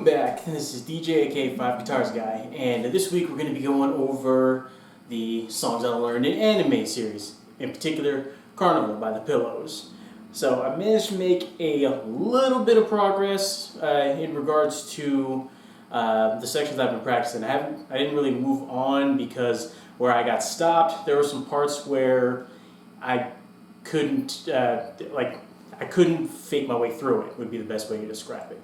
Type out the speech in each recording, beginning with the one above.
Welcome back. This is DJ aka 5 Guitars Guy, and this week we're going to be going over the songs I learned in anime series, in particular Carnival by the Pillows. So I managed to make a little bit of progress in regards to the sections I've been practicing. I didn't really move on because where I got stopped, there were some parts where I couldn't I couldn't fake my way through it, would be the best way to describe it.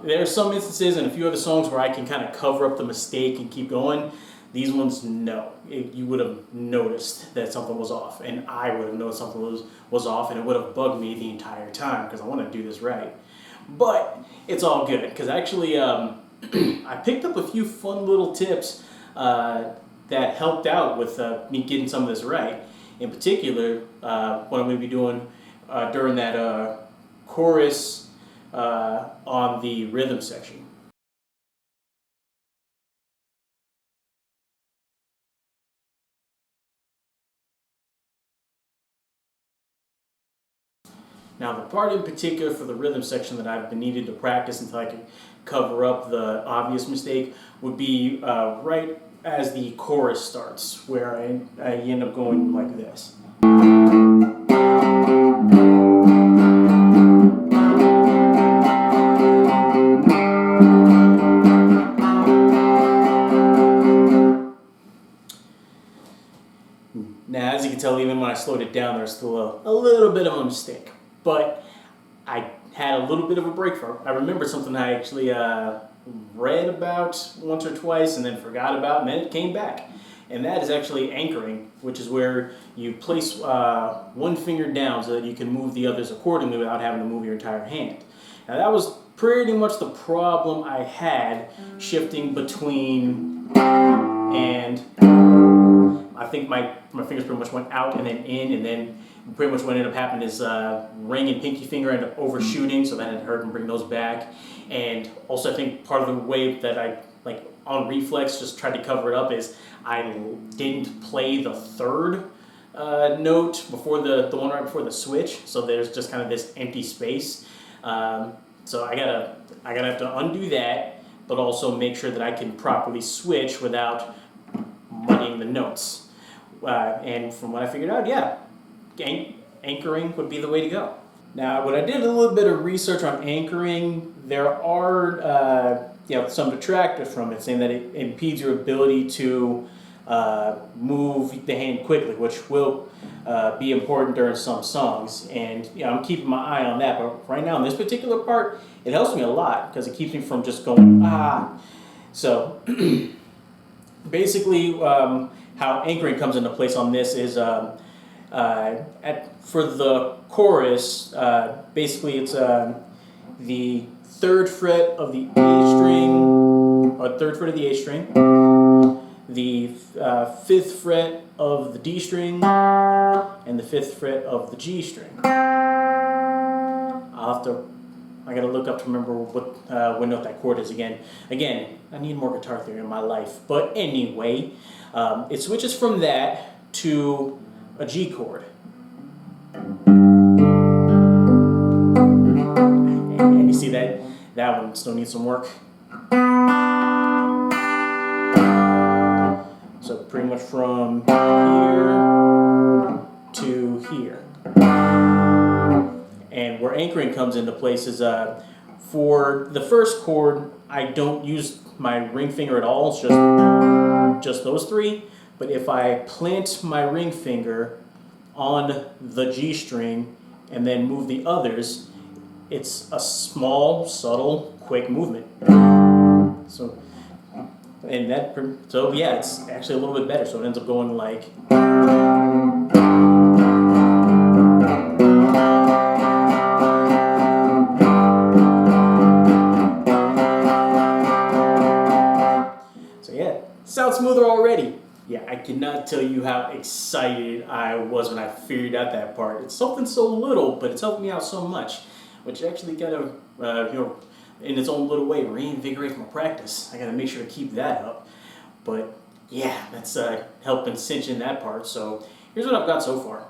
There are some instances and a few other songs where I can kind of cover up the mistake and keep going. These ones, no. You would have noticed that something was off, and I would have noticed something was off, and it would have bugged me the entire time because I want to do this right. But it's all good because actually I picked up a few fun little tips that helped out with me getting some of this right. In particular, what I'm going to be doing during that chorus on the rhythm section. Now the part in particular for the rhythm section that I've been needed to practice until I can cover up the obvious mistake would be right as the chorus starts, where I end up going like this. Now, as you can tell, even when I slowed it down, there's still a little bit of a mistake. But I had a little bit of a break from it. I remembered something I actually read about once or twice and then forgot about, and then it came back. And that is actually anchoring, which is where you place one finger down so that you can move the others accordingly without having to move your entire hand. Now, that was pretty much the problem I had shifting between and... I think my fingers pretty much went out and then in, and then pretty much what ended up happening is ring and pinky finger ended up overshooting, so that it hurt and bring those back. And also I think part of the way that I, on reflex, just tried to cover it up is I didn't play the third note before the one right before the switch, so there's just kind of this empty space. So I gotta have to undo that, but also make sure that I can properly switch without muddying the notes. And from what I figured out, yeah, anchoring would be the way to go. Now, when I did a little bit of research on anchoring, there are some detractors from it, saying that it impedes your ability to move the hand quickly, which will be important during some songs. And I'm keeping my eye on that. But right now, in this particular part, it helps me a lot because it keeps me from just going ah. So basically, how anchoring comes into place on this is for the chorus, basically it's the third fret of the A string, or third fret of the A string, the fifth fret of the D string, and the fifth fret of the G string. I gotta look up to remember what note that chord is again. Again, I need more guitar theory in my life. But anyway, it switches from that to a G chord. And you see that one still needs some work. So pretty much from here to here. And where anchoring comes into place is for the first chord, I don't use my ring finger at all. It's just those three. But if I plant my ring finger on the G string and then move the others, it's a small, subtle, quick movement. So yeah, it's actually a little bit better. So it ends up going like. Sounds smoother already. Yeah, I cannot tell you how excited I was when I figured out that part. It's something so little, but it's helped me out so much, which actually kind of, in its own little way, reinvigorates my practice. I got to make sure to keep that up. But yeah, that's helping cinch in that part. So here's what I've got so far.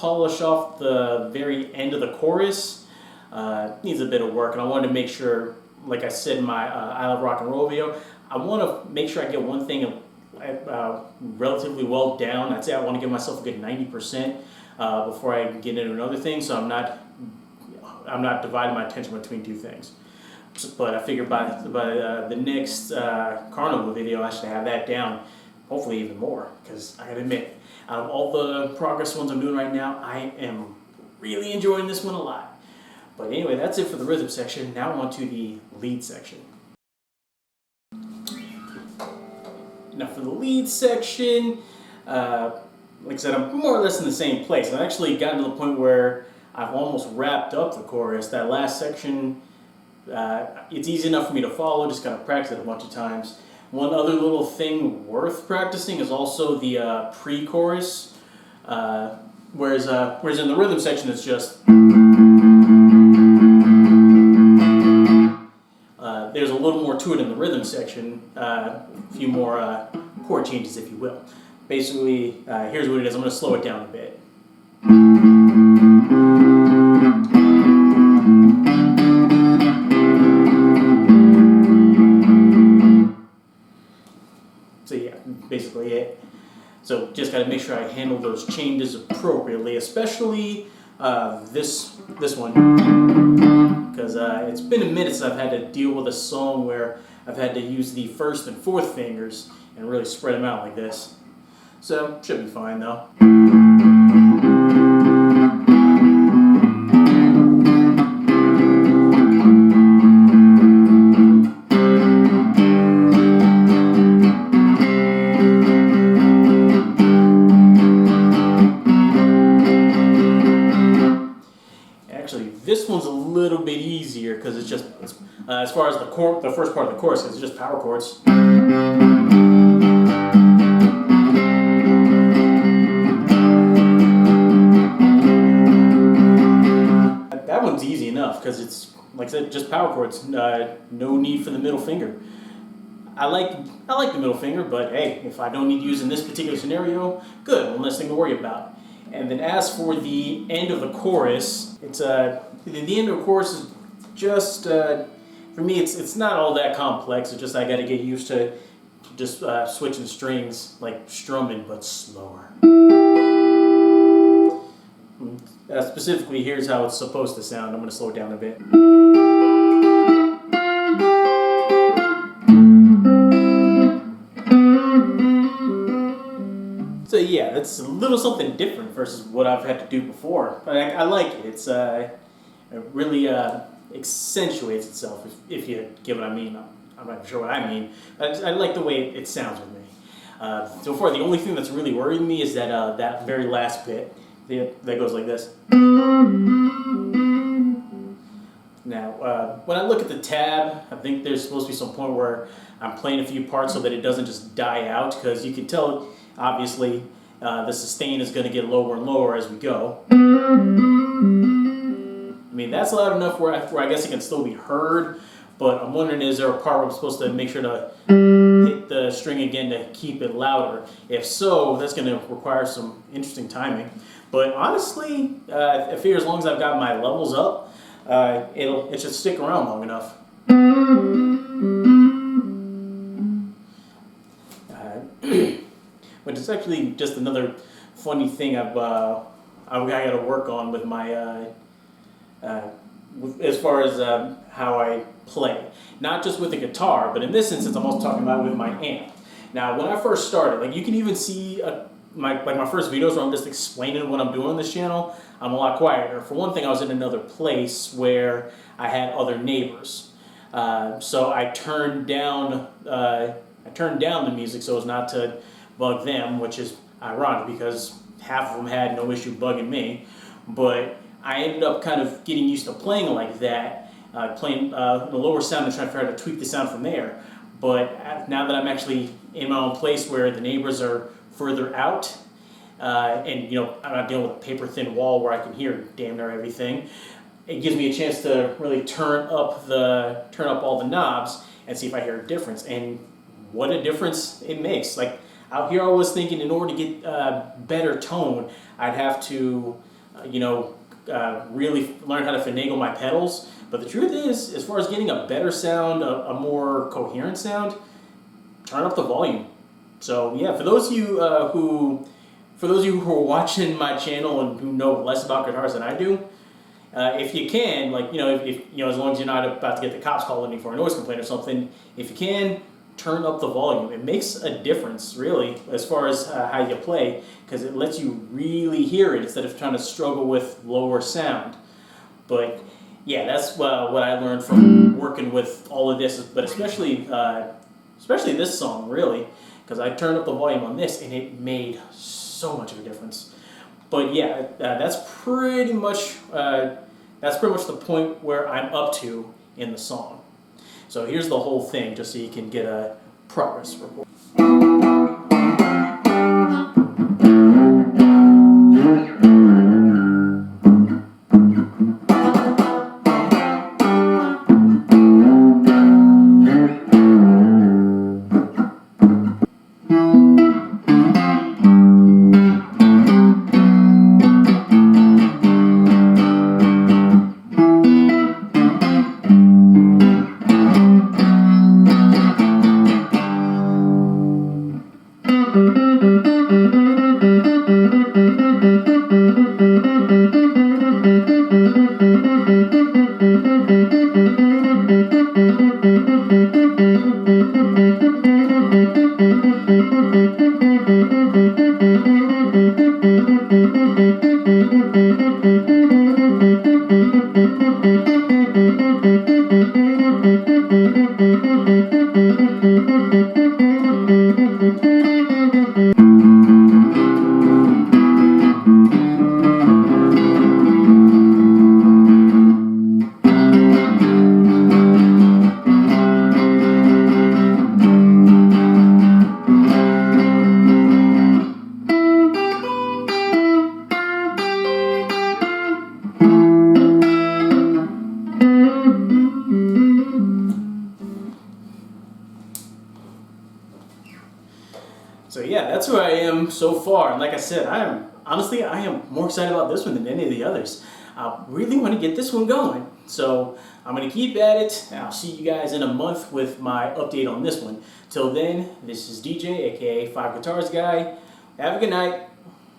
polish off the very end of the chorus. Needs a bit of work, and I wanted to make sure, like I said in my I Love Rock and Roll video, I want to make sure I get one thing relatively well down. I'd say I want to give myself a good 90% before I get into another thing, so I'm not dividing my attention between two things. But I figured by the next Carnival video, I should have that down, hopefully even more, because I gotta admit, out of all the progress ones I'm doing right now, I am really enjoying this one a lot. But anyway, that's it for the rhythm section. Now on to the lead section. Now for the lead section, like I said, I'm more or less in the same place. I've actually gotten to the point where I've almost wrapped up the chorus. That last section, it's easy enough for me to follow, just gotta practice it a bunch of times. One other little thing worth practicing is also the pre-chorus, whereas in the rhythm section it's just... there's a little more to it in the rhythm section, a few more chord changes, if you will. Basically, here's what it is. I'm going to slow it down a bit. So yeah, basically it. So just got to make sure I handle those changes appropriately, especially this one, because it's been a minute since I've had to deal with a song where I've had to use the first and fourth fingers and really spread them out like this. So should be fine though. This one's a little bit easier because it's just, as far as the first part of the chorus, it's just power chords. That one's easy enough because it's, like I said, just power chords. No need for the middle finger. I like the middle finger, but hey, if I don't need to use in this particular scenario, good, one less thing to worry about. And then as for the end of the chorus, it's the end of the chorus is just for me it's not all that complex. It's just I got to get used to just switching strings, like strumming but slower. Specifically, here's how it's supposed to sound. I'm going to slow it down a bit. So yeah, that's a little something different versus what I've had to do before. But I like it. It really accentuates itself, if you get what I mean. I'm not sure what I mean, but I like the way it sounds with me. So far, the only thing that's really worried me is that that very last bit that goes like this. Now, when I look at the tab, I think there's supposed to be some point where I'm playing a few parts so that it doesn't just die out, because you can tell, obviously, the sustain is going to get lower and lower as we go. I mean, that's loud enough where I guess it can still be heard, but I'm wondering, is there a part where I'm supposed to make sure to hit the string again to keep it louder? If so, that's going to require some interesting timing. But honestly, I figure as long as I've got my levels up, it should stick around long enough. Which is actually just another funny thing I've got to work on with my as far as how I play. Not just with the guitar, but in this instance, I'm also talking about with my amp. Now, when I first started, like you can even see my first videos where I'm just explaining what I'm doing on this channel, I'm a lot quieter. For one thing, I was in another place where I had other neighbors, so I turned down the music so as not to bug them, which is ironic because half of them had no issue bugging me. But I ended up kind of getting used to playing like that, playing the lower sound and trying to figure out how to tweak the sound from there. But now that I'm actually in my own place where the neighbors are further out, and you know I'm not dealing with a paper thin wall where I can hear damn near everything, it gives me a chance to really turn up all the knobs and see if I hear a difference. And what a difference it makes! Like out here, I was thinking in order to get better tone, I'd have to really learn how to finagle my pedals. But the truth is, as far as getting a better sound, a more coherent sound, turn up the volume. So yeah, for those of you who are watching my channel and who know less about guitars than I do, if you can, as long as you're not about to get the cops calling you for a noise complaint or something, if you can, turn up the volume. It makes a difference, really, as far as how you play, because it lets you really hear it instead of trying to struggle with lower sound. But yeah, that's what I learned from working with all of this, but especially this song, really, because I turned up the volume on this and it made so much of a difference. But yeah, that's pretty much the point where I'm up to in the song. So here's the whole thing, just so you can get a progress report. So yeah, that's where I am so far. And like I said, I am more excited about this one than any of the others. I really want to get this one going. So I'm going to keep at it, and I'll see you guys in a month with my update on this one. Till then, this is DJ, aka 5 Guitars Guy. Have a good night.